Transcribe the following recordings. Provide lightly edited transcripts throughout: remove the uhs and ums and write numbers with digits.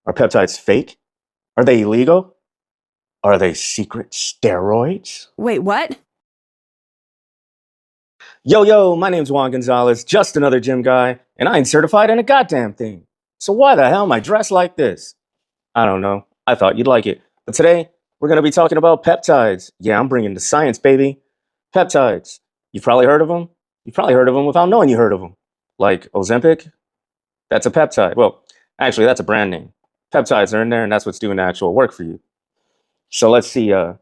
Are peptides fake? Are they illegal? Are they secret steroids? Wait, what? Yo, my name's Juan Gonzalez, just another gym guy, and I ain't certified in a goddamn thing. So why the hell am I dressed like this? I don't know. I thought you'd like it. But today, we're going to be talking about peptides. Yeah, I'm bringing the science, baby. Peptides. You've probably heard of them. You've probably heard of them without knowing you heard of them. Like Ozempic, that's a peptide. Well, actually, that's a brand name. Peptides are in there, and that's what's doing the actual work for you. So let's see, are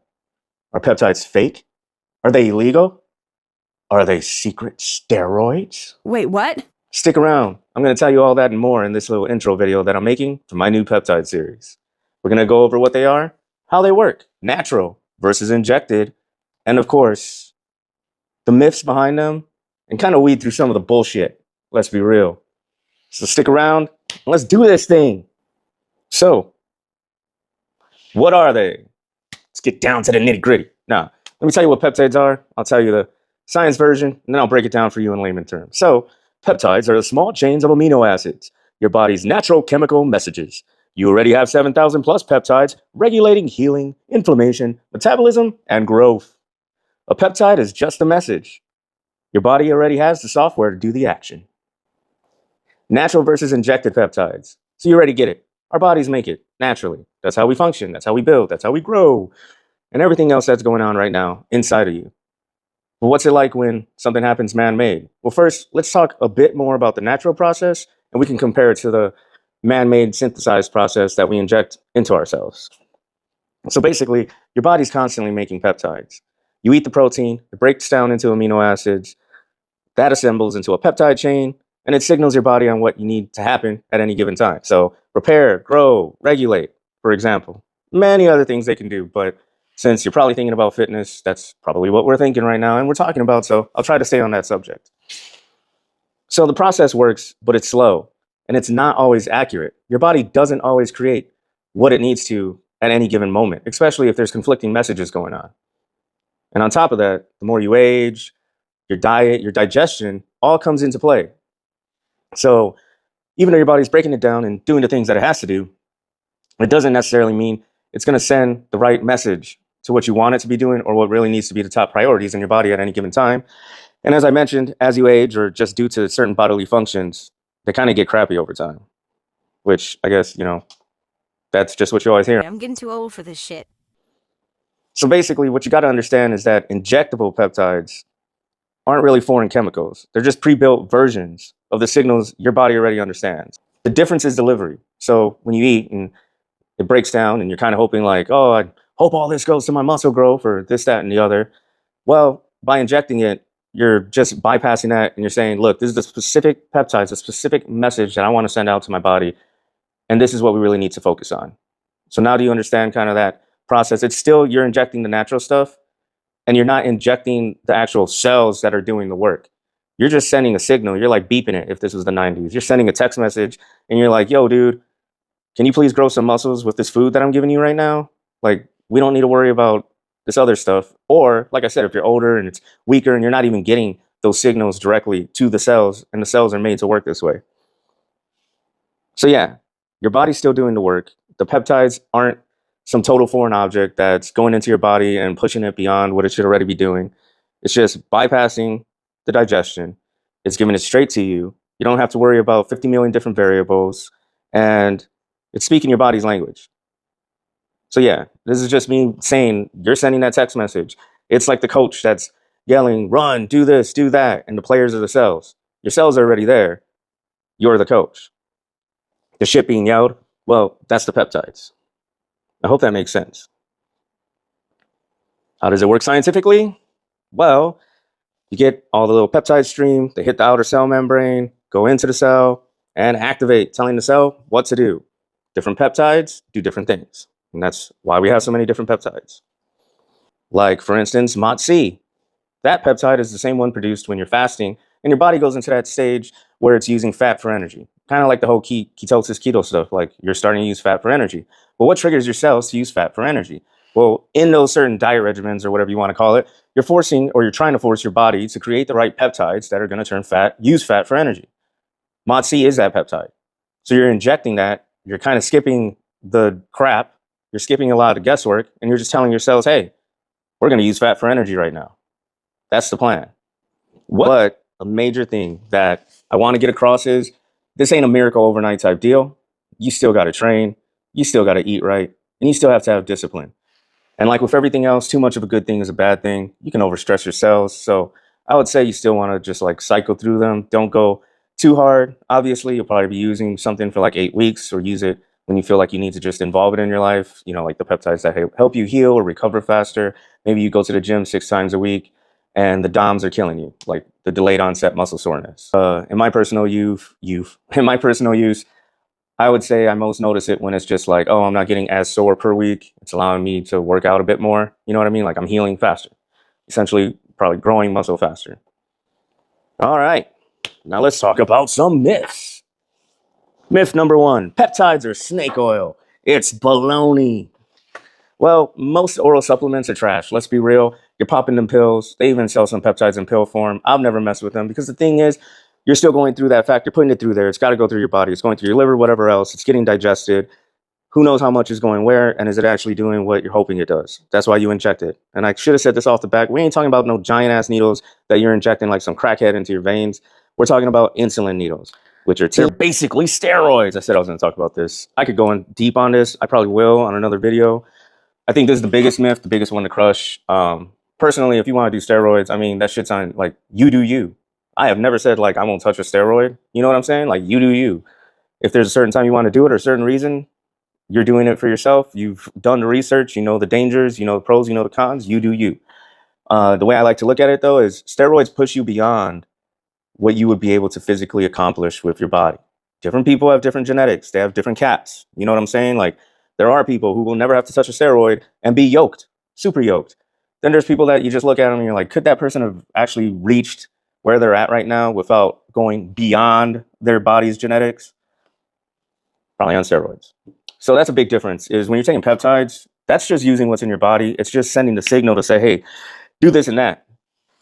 peptides fake? Are they illegal? Are they secret steroids? Wait, what? Stick around. I'm going to tell you all that and more in this little intro video that I'm making for my new peptide series. We're going to go over what they are, how they work, natural versus injected, and of course, the myths behind them, and kind of weed through some of the bullshit. Let's be real. So stick around and let's do this thing. So, what are they? Let's get down to the nitty gritty. Now, let me tell you what peptides are. I'll tell you the science version, and then I'll break it down for you in layman terms. So, peptides are the small chains of amino acids, your body's natural chemical messages. You already have 7,000 plus peptides regulating healing, inflammation, metabolism, and growth. A peptide is just a message. Your body already has the software to do the action. Natural versus injected peptides. So you already get it. Our bodies make it naturally. That's how we function. That's how we build. That's how we grow. And everything else that's going on right now inside of you. But what's it like when something happens man-made? Well, first, let's talk a bit more about the natural process, and we can compare it to the man-made synthesized process that we inject into ourselves. So basically, your body's constantly making peptides. You eat the protein, it breaks down into amino acids, that assembles into a peptide chain, and it signals your body on what you need to happen at any given time. So repair, grow, regulate, for example. Many other things they can do, but since you're probably thinking about fitness, that's probably what we're thinking right now and we're talking about, so I'll try to stay on that subject. So the process works, but it's slow, and it's not always accurate. Your body doesn't always create what it needs to at any given moment, especially if there's conflicting messages going on. And on top of that, the more you age, your diet, your digestion, all comes into play. So even though your body's breaking it down and doing the things that it has to do, it doesn't necessarily mean it's going to send the right message to what you want it to be doing or what really needs to be the top priorities in your body at any given time. And as I mentioned, as you age or just due to certain bodily functions, they kind of get crappy over time, which I guess, that's just what you always hear. I'm getting too old for this shit. So basically, what you got to understand is that injectable peptides aren't really foreign chemicals. They're just pre-built versions of the signals your body already understands. The difference is delivery. So when you eat and it breaks down and you're kind of hoping like, oh, I hope all this goes to my muscle growth or this, that, and the other. Well, by injecting it, you're just bypassing that and you're saying, look, this is the specific peptides, the specific message that I want to send out to my body. And this is what we really need to focus on. So now do you understand kind of that process? It's still, you're injecting the natural stuff and you're not injecting the actual cells that are doing the work. You're just sending a signal. You're like beeping it if this was the 90s. You're sending a text message and you're like, yo, dude, can you please grow some muscles with this food that I'm giving you right now? Like, we don't need to worry about this other stuff. Or, like I said, if you're older and it's weaker and you're not even getting those signals directly to the cells, and the cells are made to work this way. So yeah, your body's still doing the work. The peptides aren't some total foreign object that's going into your body and pushing it beyond what it should already be doing. It's just bypassing the digestion. It's giving it straight to you. You don't have to worry about 50 million different variables. And it's speaking your body's language. So yeah, this is just me saying you're sending that text message. It's like the coach that's yelling, run, do this, do that. And the players are the cells. Your cells are already there. You're the coach. The shit being yelled, well, that's the peptides. I hope that makes sense. How does it work scientifically? Well, you get all the little peptide stream, they hit the outer cell membrane, go into the cell, and activate, telling the cell what to do. Different peptides do different things. And that's why we have so many different peptides. Like, for instance, MOTS-C. That peptide is the same one produced when you're fasting, and your body goes into that stage where it's using fat for energy. Kind of like the whole ketosis, keto stuff, like you're starting to use fat for energy. But what triggers your cells to use fat for energy? Well, in those certain diet regimens or whatever you want to call it, you're forcing or you're trying to force your body to create the right peptides that are going to use fat for energy. MOTS-C is that peptide. So you're injecting that you're kind of skipping the crap. You're skipping a lot of guesswork, and you're just telling your cells, hey, we're going to use fat for energy right now. That's the plan. But a major thing that I want to get across is this ain't a miracle overnight type deal. You still got to train. You still got to eat right. And you still have to have discipline. And like with everything else, too much of a good thing is a bad thing. You can overstress your cells. So I would say you still want to just like cycle through them. Don't go too hard. Obviously, you'll probably be using something for like 8 weeks, or use it when you feel like you need to just involve it in your life. You know, like the peptides that help you heal or recover faster. Maybe you go to the gym 6 times a week and the DOMs are killing you, like the delayed onset muscle soreness. In my personal use, I would say I most notice it when it's just like, oh, I'm not getting as sore per week. It's allowing me to work out a bit more. You know what I mean? Like I'm healing faster, essentially probably growing muscle faster. All right, now let's talk about some myths. Myth number 1, peptides are snake oil. It's baloney. Well, most oral supplements are trash. Let's be real. You're popping them pills. They even sell some peptides in pill form. I've never messed with them because the thing is, you're still going through that factor, putting it through there. It's got to go through your body. It's going through your liver, whatever else. It's getting digested. Who knows how much is going where, and is it actually doing what you're hoping it does? That's why you inject it. And I should have said this off the back. We ain't talking about no giant-ass needles that you're injecting like some crackhead into your veins. We're talking about insulin needles, which are they're basically steroids. I said I was going to talk about this. I could go in deep on this. I probably will on another video. I think this is the biggest myth, the biggest one to crush. Personally, if you want to do steroids, I mean, that shit's on, like, you do you. I have never said, like, I won't touch a steroid. You know what I'm saying? Like, you do you. If there's a certain time you want to do it or a certain reason, you're doing it for yourself. You've done the research. You know the dangers. You know the pros. You know the cons. You do you. The way I like to look at it, though, is steroids push you beyond what you would be able to physically accomplish with your body. Different people have different genetics. They have different caps. You know what I'm saying? Like, there are people who will never have to touch a steroid and be yoked, super yoked. Then there's people that you just look at them and you're like, could that person have actually reached where they're at right now without going beyond their body's genetics? Probably on steroids. So that's a big difference, is when you're taking peptides, that's just using what's in your body. It's just sending the signal to say, hey, do this and that.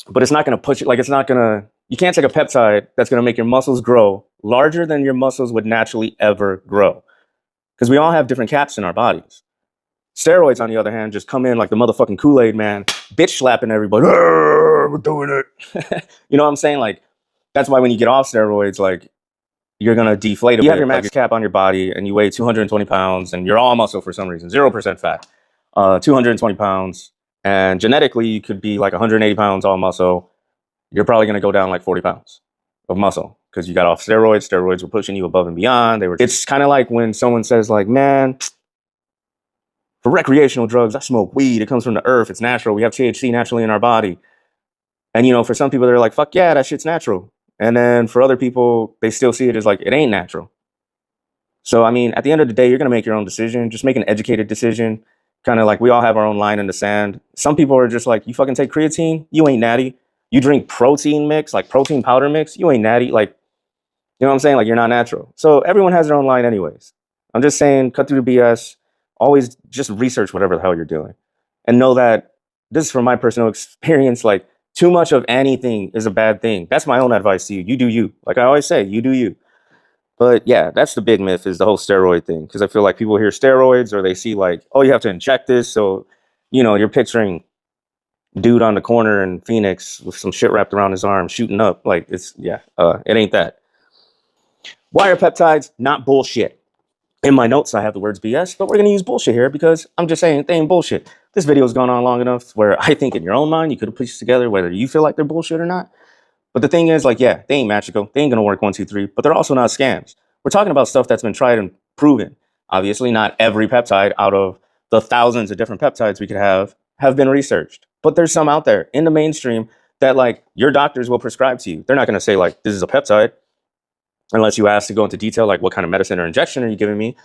But it's not going to push it. Like, it's not going to, you can't take a peptide that's going to make your muscles grow larger than your muscles would naturally ever grow. Because we all have different caps in our bodies. Steroids, on the other hand, just come in like the motherfucking Kool-Aid man, bitch slapping everybody. We're doing it. You know what I'm saying? Like, that's why when you get off steroids, like, you're going to deflate a bit. You have your max cap on your body and you weigh 220 pounds and you're all muscle for some reason, 0% fat, 220 pounds. And genetically, you could be like 180 pounds all muscle. You're probably going to go down like 40 pounds of muscle because you got off steroids. Steroids were pushing you above and beyond. It's kind of like when someone says like, man, for recreational drugs, I smoke weed. It comes from the earth. It's natural. We have THC naturally in our body. And, you know, for some people, they're like, fuck yeah, that shit's natural. And then for other people, they still see it as like, it ain't natural. So, I mean, at the end of the day, you're going to make your own decision. Just make an educated decision. Kind of like we all have our own line in the sand. Some people are just like, you fucking take creatine, you ain't natty. You drink protein mix, like protein powder mix, you ain't natty. Like, you know what I'm saying? Like, you're not natural. So everyone has their own line anyways. I'm just saying, cut through the BS. Always just research whatever the hell you're doing. And know that this is from my personal experience. Like, too much of anything is a bad thing. That's my own advice to you. You do you. Like I always say, you do you. But yeah, that's the big myth, is the whole steroid thing. Because I feel like people hear steroids or they see like, oh, you have to inject this. So, you know, you're picturing dude on the corner in Phoenix with some shit wrapped around his arm shooting up. Like, it's, yeah, it ain't that. Why are peptides not bullshit? In my notes, I have the words BS, but we're going to use bullshit here because I'm just saying they ain't bullshit. This video has gone on long enough where I think in your own mind, you could have put this together whether you feel like they're bullshit or not. But the thing is, like, yeah, they ain't magical. They ain't going to work 1, 2, 3, but they're also not scams. We're talking about stuff that's been tried and proven. Obviously, not every peptide out of the thousands of different peptides we could have been researched. But there's some out there in the mainstream that, like, your doctors will prescribe to you. They're not going to say, like, this is a peptide, unless you ask to go into detail, like, what kind of medicine or injection are you giving me?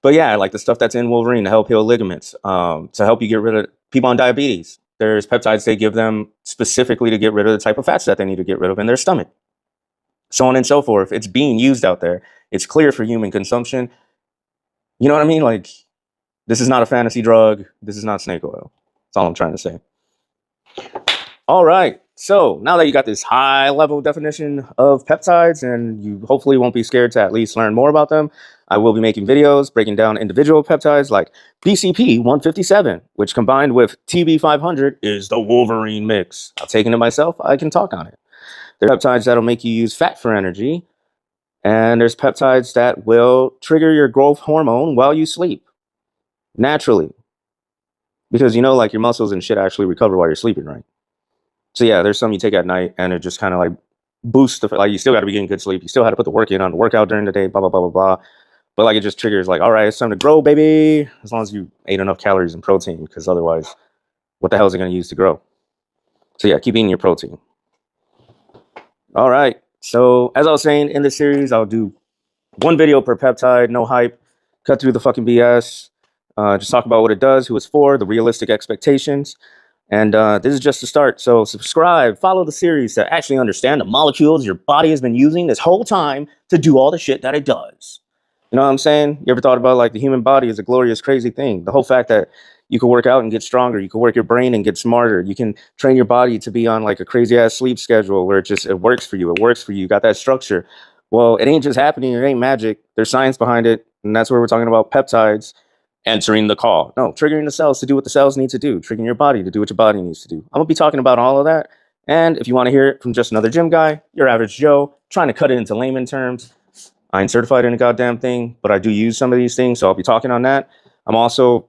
But yeah, like the stuff that's in Wolverine to help heal ligaments, to help you get rid of people on diabetes. There's peptides they give them specifically to get rid of the type of fats that they need to get rid of in their stomach. So on and so forth. It's being used out there. It's clear for human consumption. You know what I mean? Like, this is not a fantasy drug. This is not snake oil. That's all I'm trying to say. All right. So now that you got this high level definition of peptides and you hopefully won't be scared to at least learn more about them, I will be making videos breaking down individual peptides like BCP-157, which combined with TB-500 is the Wolverine mix. I've taken it myself. I can talk on it. There are peptides that'll make you use fat for energy, and there's peptides that will trigger your growth hormone while you sleep naturally. Because, you know, like your muscles and shit actually recover while you're sleeping, right? So yeah, there's some you take at night and it just kind of like boosts the, like, you still got to be getting good sleep. You still had to put the work in on the workout during the day, blah, blah, blah, blah, blah. But like it just triggers like, all right, it's time to grow, baby. As long as you ate enough calories and protein, because otherwise, what the hell is it going to use to grow? So yeah, keep eating your protein. All right. So as I was saying, in this series, I'll do one video per peptide, no hype, cut through the fucking BS, just talk about what it does, who it's for, the realistic expectations. And this is just the start. So subscribe, follow the series to actually understand the molecules your body has been using this whole time to do all the shit that it does. You know what I'm saying? You ever thought about like the human body is a glorious, crazy thing? The whole fact that you can work out and get stronger. You can work your brain and get smarter. You can train your body to be on like a crazy ass sleep schedule where it works for you. It works for you. You got that structure. Well, it ain't just happening. It ain't magic. There's science behind it. And that's where we're talking about peptides answering the call. No, triggering the cells to do what the cells need to do. Triggering your body to do what your body needs to do. I'm going to be talking about all of that. And if you want to hear it from just another gym guy, your average Joe, trying to cut it into layman terms, I ain't certified in a goddamn thing, but I do use some of these things, so I'll be talking on that. I'm also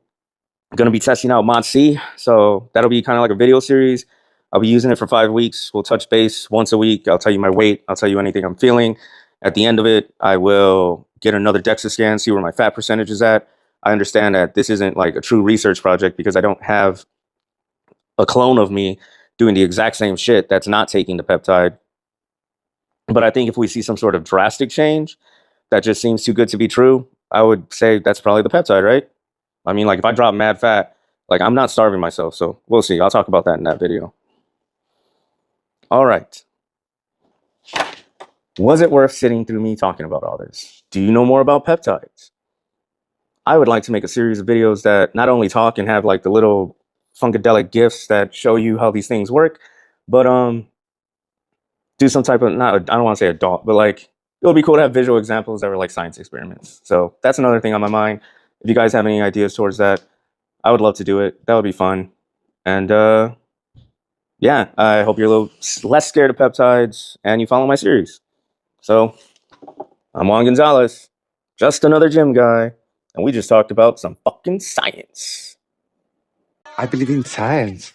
going to be testing out MOTS-C, so that'll be kind of like a video series. I'll be using it for 5 weeks. We'll touch base once a week. I'll tell you my weight. I'll tell you anything I'm feeling. At the end of it, I will get another DEXA scan, see where my fat percentage is at. I understand that this isn't like a true research project because I don't have a clone of me doing the exact same shit that's not taking the peptide. But I think if we see some sort of drastic change that just seems too good to be true, I would say that's probably the peptide, right? I mean, like if I drop mad fat, like I'm not starving myself. So we'll see. I'll talk about that in that video. All right. Was it worth sitting through me talking about all this? Do you know more about peptides? I would like to make a series of videos that not only talk and have like the little funkadelic gifs that show you how these things work, but do some type of, not, I don't want to say adult, but like it would be cool to have visual examples that were like science experiments. So that's another thing on my mind. If you guys have any ideas towards that, I would love to do it. That would be fun. And yeah, I hope you're a little less scared of peptides and you follow my series. So I'm Juan Gonzalez, just another gym guy, and we just talked about some fucking science. I believe in science.